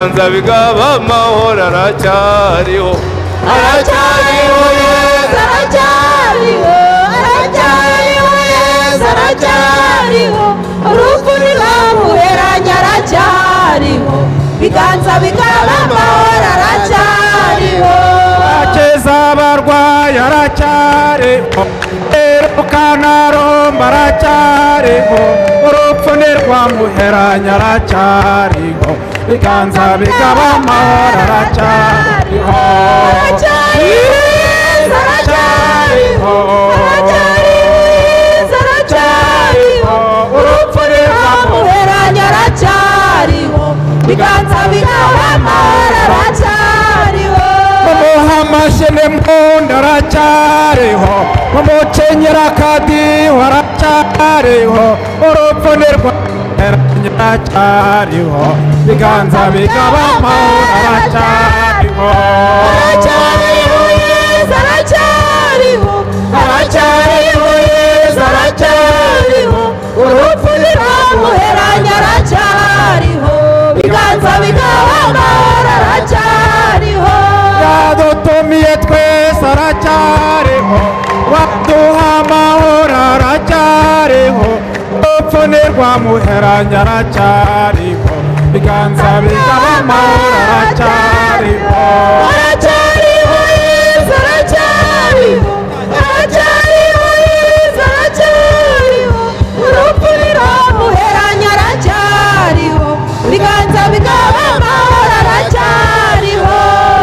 ibiganza bigaba amahoro aracyariho aracyariho Yesu aracyariho aracyariho Yesu aracyariho urupfu ntirwamuheranye aracyariho ibiganza bigaba amahoro aracyariho akeza abarwayi aracyariho Kanaromba aracyariho urupfu ntirwamuheranye aracyariho ibiganza bigaba amahoro aracyariho aracyariho aracyariho urupfu ntirwamuheranye aracyariho ibiganza bigaba amahoro aracyariho Muhamashene mpundu aracyariho umukenyera akadiho aracyariho urupfu ntirwamuheranye aracyariho ibiganza bigaba amahoro aracyariho aracyariho Yesu aracyariho aracyariho Yesu aracyariho urupfu ntirwamuheranye aracyariho ibiganza bigaba amahoro aracyariho yadutumiye twese aracyariho waduha amahoro aracyariho urupfu ntirwamuheranye aracyariho ibiganza bigaba amahoro aracyariho aracyariho Yesu aracyariho aracyariho Yesu aracyariho urupfu ntirwamuheranye aracyariho ibiganza bigaba amahoro aracyariho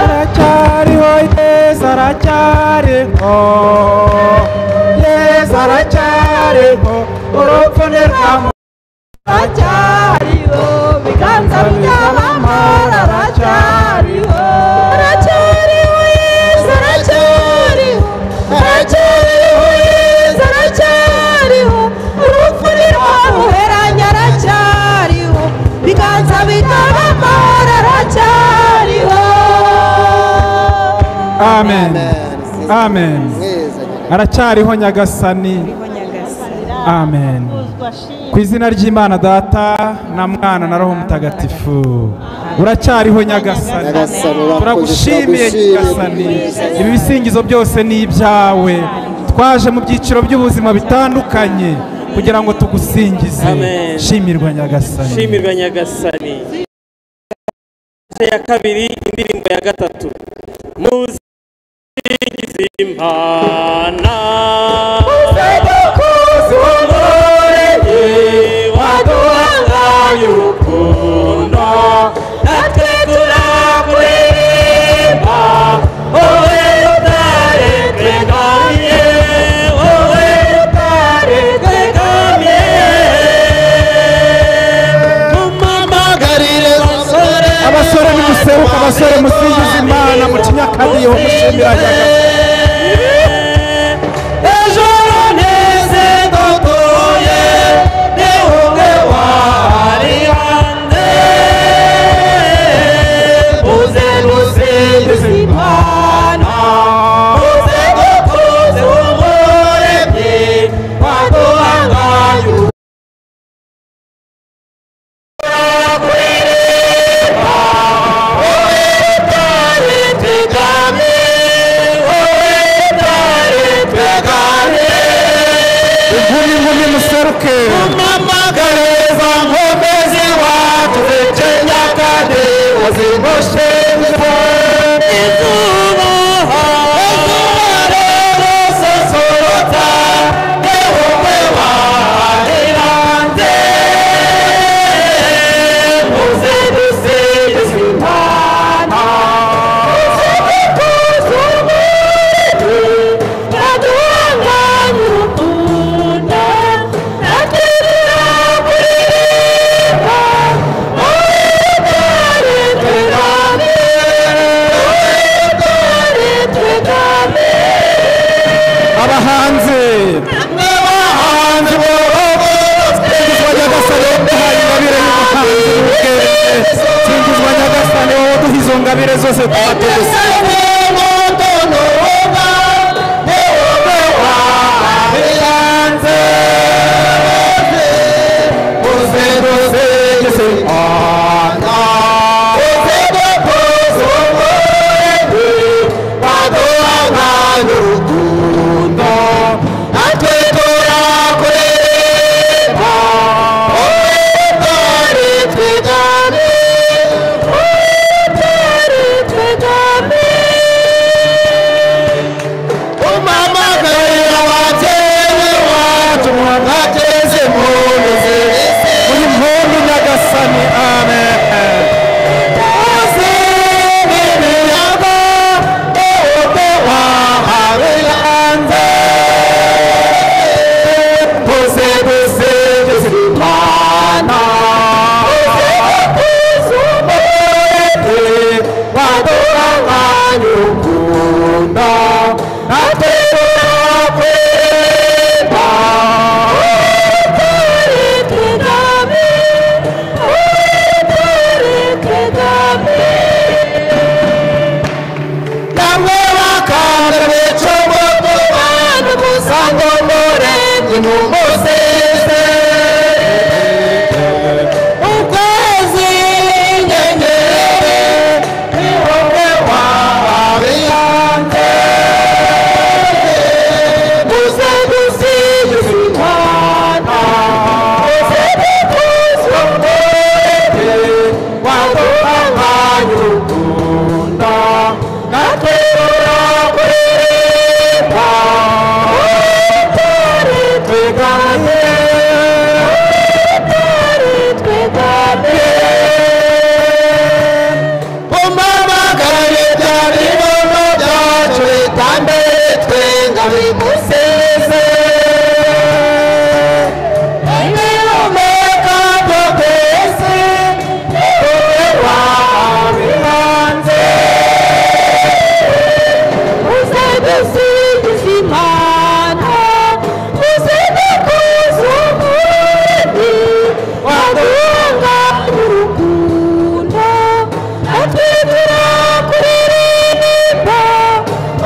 aracyariho Yesu aracyariho Yesu aracyariho urupfu ntirwamuheranye aracyariho ibiganza bigaba amahoro aracyariho aracyariho Yesu aracyariho aracyariho Yesu aracyariho urupfu ntirwamuheranye aracyariho ibiganza bigaba amahoro aracyariho amen amen aracyariho nyagasani amen ku izina ry'Imana Data na Mwana na Roho Mutagatifu uracyariho nyagasani turagushimiye nyagasani ibi bisingizo byose ni ibyawe twaje mu byiciro by'ubuzima bitandukanye kugira ngo tugusingize shimirwa nyagasani shimirwa nyagasani ya kabiri indirimbo ya gatatu muzingize Imana waduhangaye urukundo natwe turakuririmba wowe utaretegamiye wowe utaretegamiye mumamagarire abasore nimuseruka abasore musingize Imana mu kinyakadiho mushimira nyagasani ingabire zose twatuguse y'urukundo natwe turakuririmba utari twiganye utari twiganye umamagare byari ibibazo byacu bitambe twenga bimuseze ibihumeka byose ubewa bihanze uze dusingiza imana uze dukuza umuremyi waduhanga urukundo natwe turakuririmba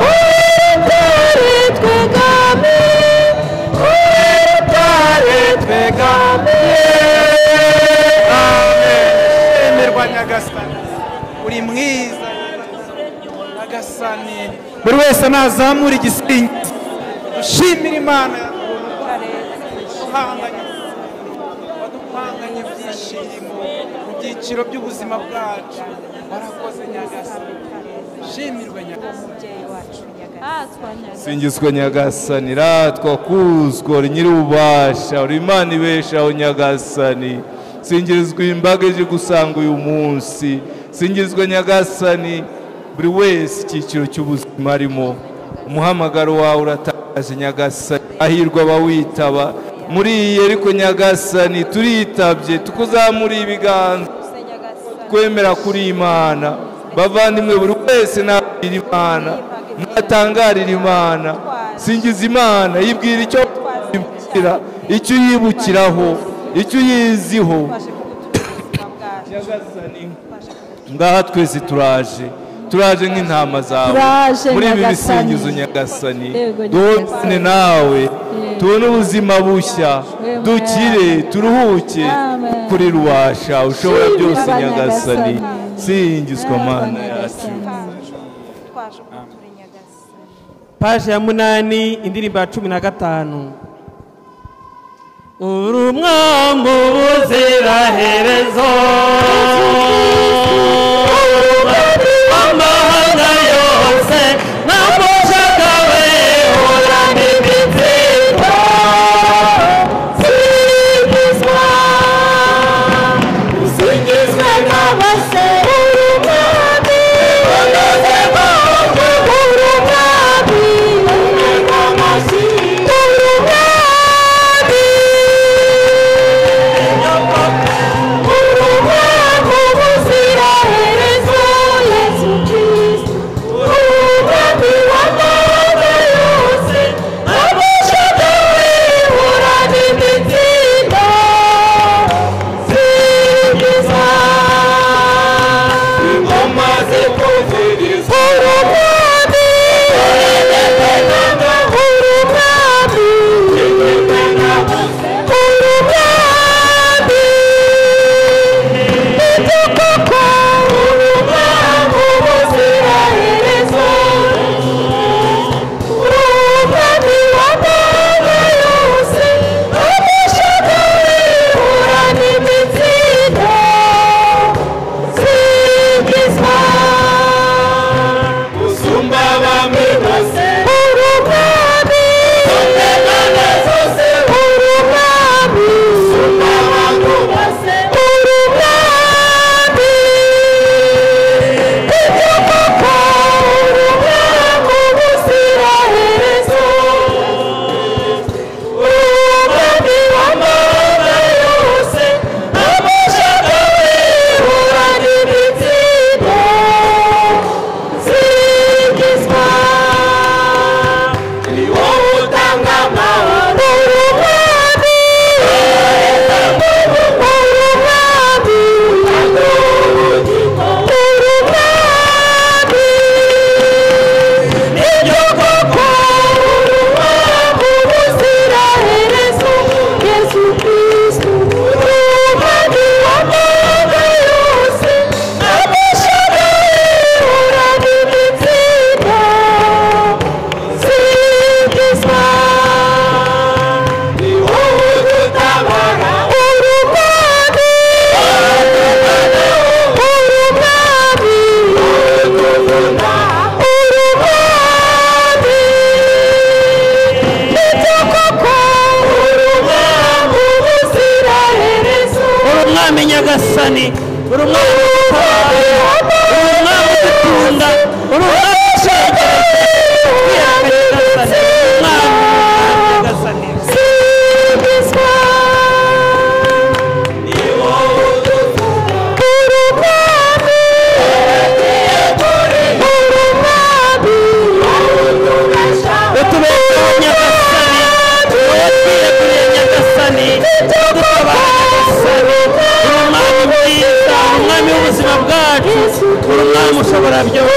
utari twegamiye utari twegamiye. emerwa nyagasani uri mwiza nyagasani buri wese nazamura igisingizo dushimira imana waduhanganye ibyishimo mu byiciro by'ubuzima bwacu warakoze nyagasani shimirwe nyagasani singizwe nyagasani ratwa kuzwa uri nyir'ububasha uri imana ibeshaho nyagasani singizwe imbaga ije gusanga uyu munsi singizwe nyagasani buri wese icyiciro cy'ubuzima arimo umuhamagaro wawe uratangaje nyagasani ahirwa abawitaba muri iyi ariko nyagasani turitabye tukuzamuriye ibiganza twemera kuri imana bavandimwe buri wese nabwira imana natangarira imana singiza imana yibwira icyo yibwira icyo yibukiraho icyo yiziho nyagasani ngaha twese turaje nk'intama zawe muri ibi bisingizo nyagasani duhorane nawe tubone ubuzima bushya dukire turuhuke kuri rubasha ushobora byose nyagasani singizwa mana yacu. paje ya 8 indirimbo ya 15 uri umwami ubuziraherezo amahanga yose namushaka we urana imitsindo singizwa usingizwe n'abase uri umwami unoze bose uri umwami amashyi uri umwami uri umwami ubuziraherezo uri umwami ushobora byose,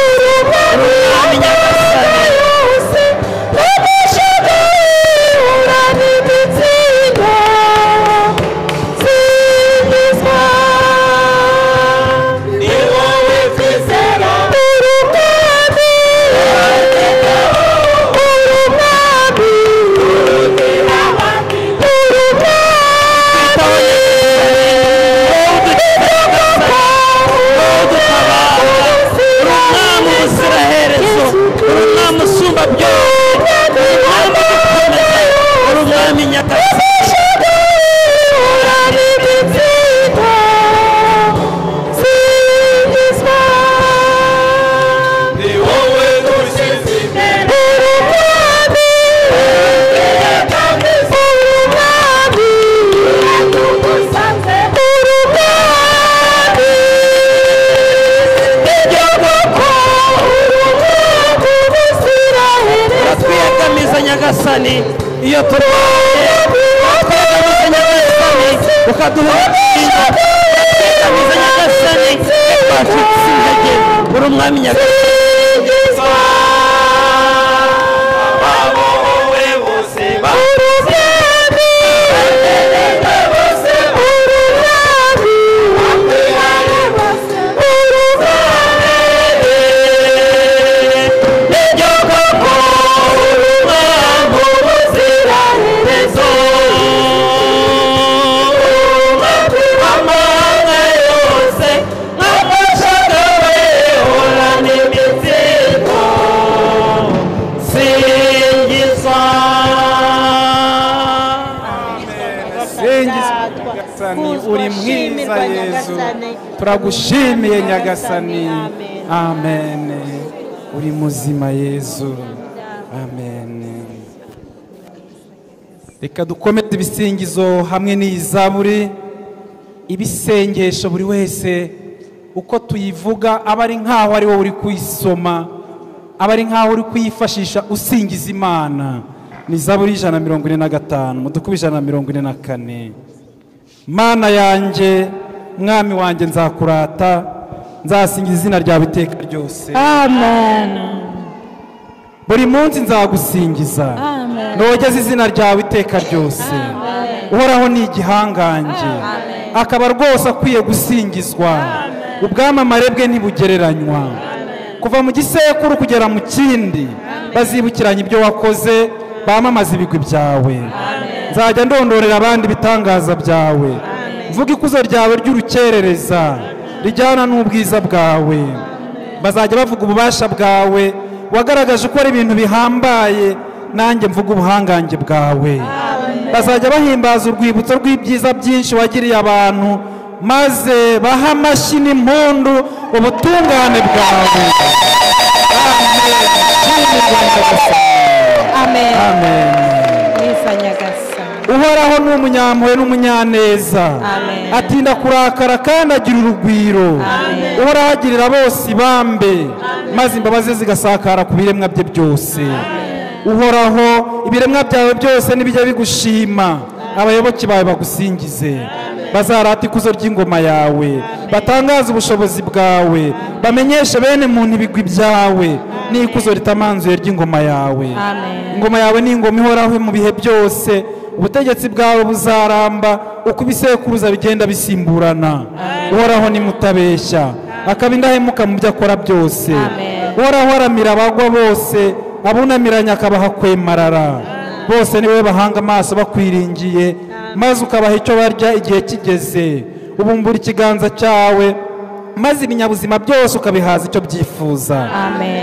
uri umwami nyagasani. Iyo turwaye twegamiza nyagasani ukaduha ubwiza, twegamiza nyagasani twacitse intege, uri umwami nyagasani. uri mwiza Yesu, turagushimiye nyagasani. Amen. Uri muzima Yesu. Amen. Reka dukomeze ibisingizo hamwe n'izaburi, ibisengesho buri wese uko tuyivuga aba ari nkaho ari wowe uri kuyisoma, aba ari nkaho uri kuyifashisha usingiza Imana. Ni Zaburi 145 mudukubi 144. Mana yanjye, mwami wanjye, nzakurata, nzasingiza izina ryawe iteka ryose. Amen. Buri munsi nzagusingiza, nogeze izina ryawe iteka ryose. Uhoraho ni igihangange, akaba rwose akwiye gusingizwa. Ubwamamare bwe ntibugereranywa. Kuva mu gisekuru kugera mu kindi bazibukiranya ibyo wakoze, bamamaza ibigwi byawe. Nzajya ndondorera abandi bitangaza byawe, mvuga ikuzo ryawe ry'urukerereza rijyana n'ubwiza bwawe. Bazajya bavuga ububasha bwawe, wagaragaje ko ari ibintu bihambaye, nanjye mvuga ubuhangange bwawe. Bazajya bahimbaza urwibutso rw'ibyiza byinshi wagiriye abantu, maze baha amashyi n'impundu ubutungane bwawe. Amen. Amen. Uhoraho ni umunyampuhwe n'umunyaneza, atinda kurakara kandi agira urugwiro. Uhoraho agirira bose ibambe, maze imbabazi zigasakara ku biremwa bye byose. Uhoraho, ibiremwa byawe byose nibijya bigushima, abayoboke bawe bagusingize. Bazarata ikuzo ry'ingoma yawe, batangaza ubushobozi bwawe, bamenyeshe bene muntu ibigwi byawe n'ikuzo ritamanzuye ry'ingoma yawe. Ingoma yawe ni ingoma ihoraho mu bihe byose, ubutegetsi bwawe buzaramba uko ibisekuruza bigenda bisimburana. Uhoraho ni mutabeshya, akaba indahemuka mu byo akora byose. Uhoraho aramira abagwa bose, abunamiranya akabaha kwemarara. Bose ni wowe bahanga amaso bakwiringiye, maze ukabaha icyo barya igihe kigeze. Ubumbura ikiganza cyawe, maze ibinyabuzima byose ukabihaza icyo byifuza.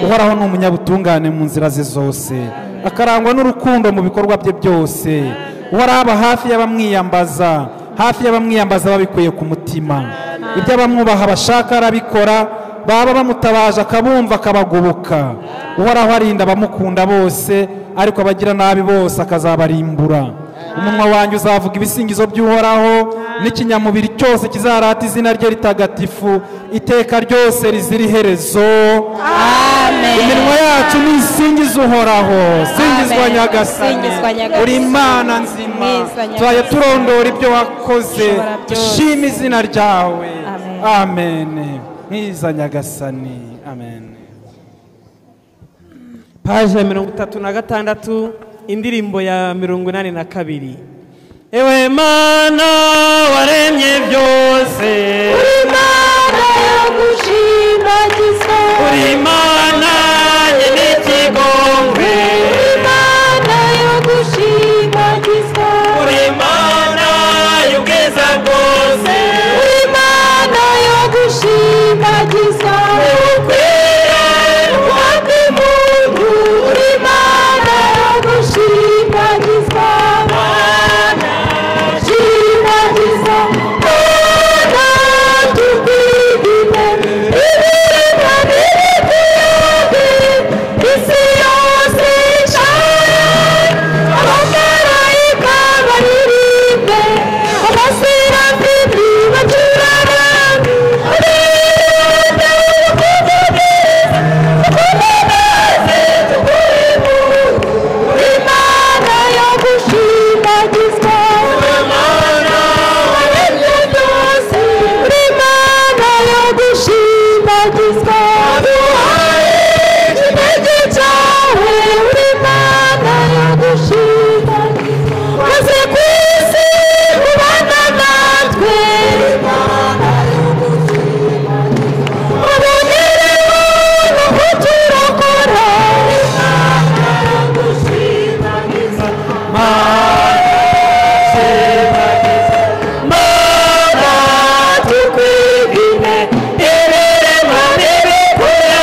Uhoraho ni umunyabutungane mu nzira ze zose, akarangwa n'urukundo mu bikorwa bye byose. Uhoraho aba hafi y'abamwiyambaza, hafi y'abamwiyambaza babikuye ku mutima. Ibyo abamwubaha bashaka arabikora, baba bamutabaje akabumva akabagoboka. Uhoraho arinda abamukunda bose, ariko abagira nabi bose akazabarimbura. Umunwa wanjye uzavuga ibisingizo by'Uhoraho, n'ikinyamubiri cyose kizarata izina rye ritagatifu iteka ryose rizira iherezo. Amen. Iminwa yacu nisingiza Uhoraho. Singizwa nyagasani, uri Imana nzima. Tuzajya turondora ibyo wakoze, dushima izina ryawe. Amen. mwiza nyagasani amen. paje ya 36 indirimbo ya 82. Ewe Mana waremye byose, uri Mana yo gushimagizwa, uri Mana nyene ikigongwe, uri Mana yo gushimagizwa, uri Mana y'ubwiza bwose, uri Mana yo gushimagizwa, ukwiye uwandi muntu, uri Mana yo gushimagizwa, Mana shimagizwa, Mana tukwigine, ibiremwa n'ibikuyobe, isi yose icaye, abamarayika baririmbe, abaserafi bacurarange, urinde urukundo tukuneneze tukurimbuke, uri Mana yo gushimagizwa, uri Mana waremye byose, uri Mana yo gushimagizwa, duhaye ikirenge cyawe, uri Mana yo gushimagizwa, maze ku isi ubana natwe, uri Mana yo gushimagizwa, ubonereho no kuturokora, uri Mana yo gushimagizwa, Mana tukwigine, ibiremwa n'ibikuyobe,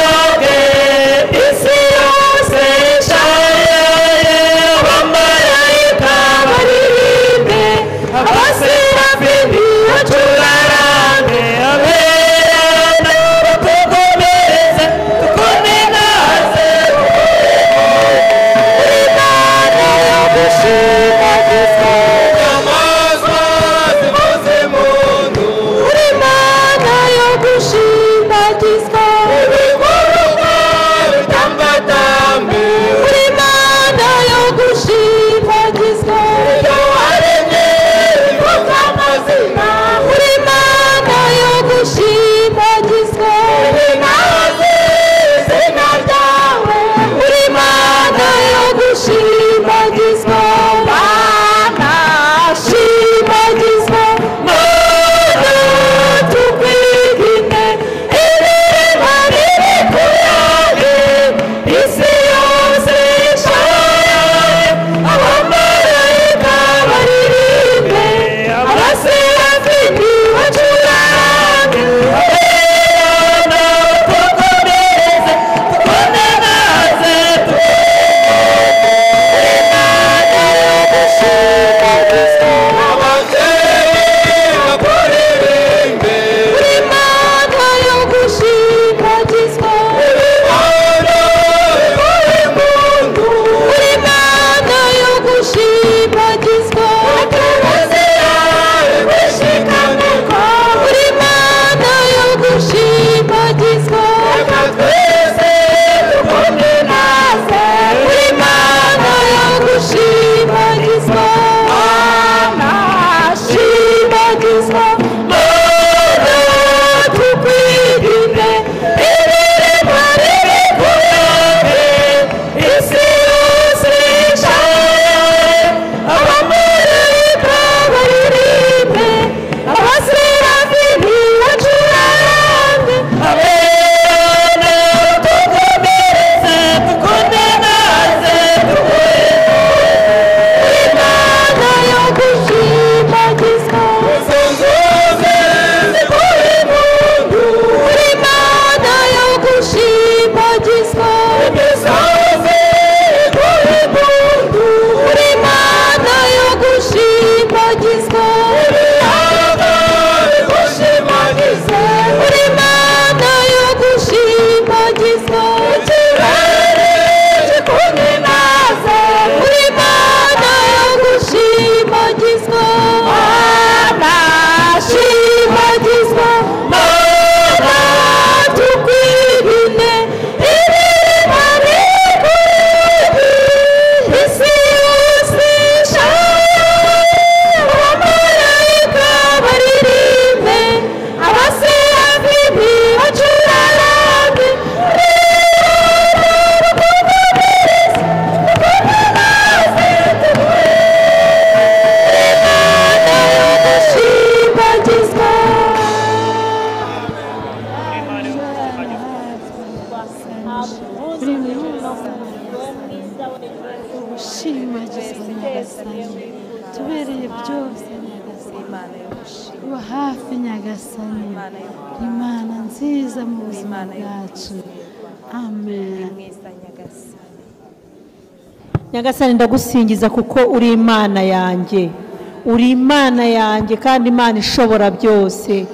uri mwiza ushimagizwa nyagasani tubereye byose nyagasani uba hafi nyagasani imana nziza mu buzima bwacu amen. Nyagasani ndagusingiza kuko uri Imana yanjye, uri Imana yanjye kandi Imana ishobora byose,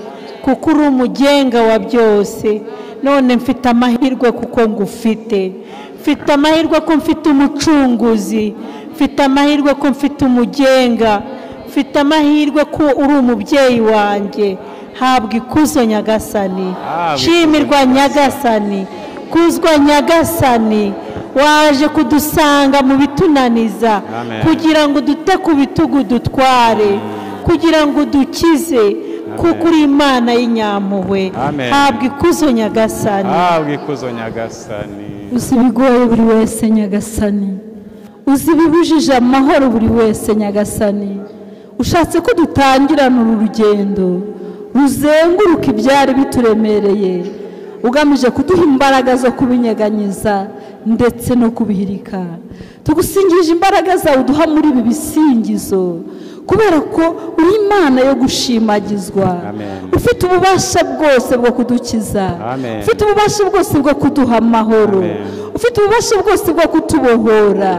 kuko uri umugenga wa byose. None mfite amahirwe kuko ngufite, mfite amahirwe ko mfite umucunguzi, mfite amahirwe ko mfite umugenga, mfite amahirwe ko uri umubyeyi wanjye. Habwa ikuzo Nyagasani, shimirwa Nyagasani, kuzwa Nyagasani. Waje kudusanga mu bitunaniza kugira ngo dute ku bitugu dutware, kugira ngo dukize, kuko uri Imana y'inyampuhwe. Habwa ikuzo Nyagasani, habwa ikuzo Nyagasani. Uzi ibigoye buri wese Nyagasani, uzi ibibujije amahoro buri wese Nyagasani. Ushatse ko dutangirana uru rugendo ruzenguruka ibyari bituremereye, ugamije kuduha imbaraga zo kubinyeganyiza ndetse no kubihirika. Tugusingije imbaraga zawe uduha muri ibi bisingizo, kubera ko uri Imana yo gushimagizwa. Ufite ububasha bwose bwo kudukiza, ufite ububasha bwose bwo kuduha amahoro, ufite ububasha bwose bwo kutubohora,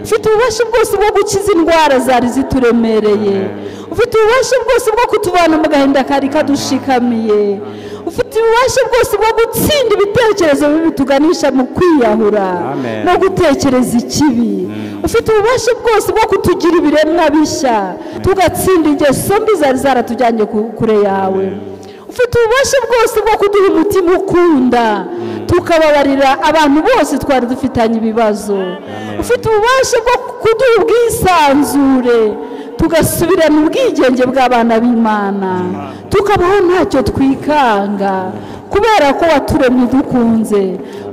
ufite ububasha bwose bwo gukiza indwara zari zituremereye, ufite ububasha bwose bwo kutuvana mu gahinda kari kadushikamiye, ufite ububasha bwose bwo gutsinda ibitekerezo bibi tuganisha mu kwiyahura no gutekereza ikibi. Ufite ububasha bwose bwo kutugira ibiremwa bishya tugatsinda ingeso mbi zari zaratujyanye kure yawe. Ufite ububasha bwose bwo kuduha umutima ukunda tukababarira abantu bose twari dufitanye ibibazo. Ufite ububasha bwo kuduha ubwisanzure tugasubirana ubwigenge bw'abana b'Imana, tukabaho ntacyo twikanga, kubera ko waturemye dukunze,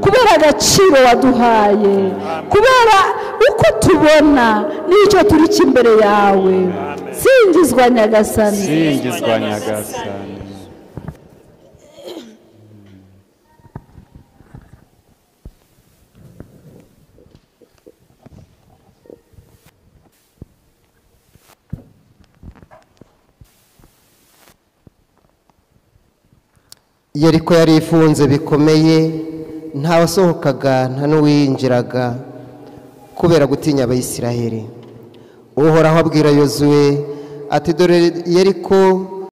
kubera agaciro waduhaye, kubera uko tubona n'icyo turi cy'imbere yawe. Singizwa Nyagasani, singizwa Nyagasani. Yeriko yari ifunze bikomeye, nta wasohokaga nta n'uwinjiraga kubera gutinya Abayisiraheli. Uhoraho abwira Yozuwe ati dore Yeriko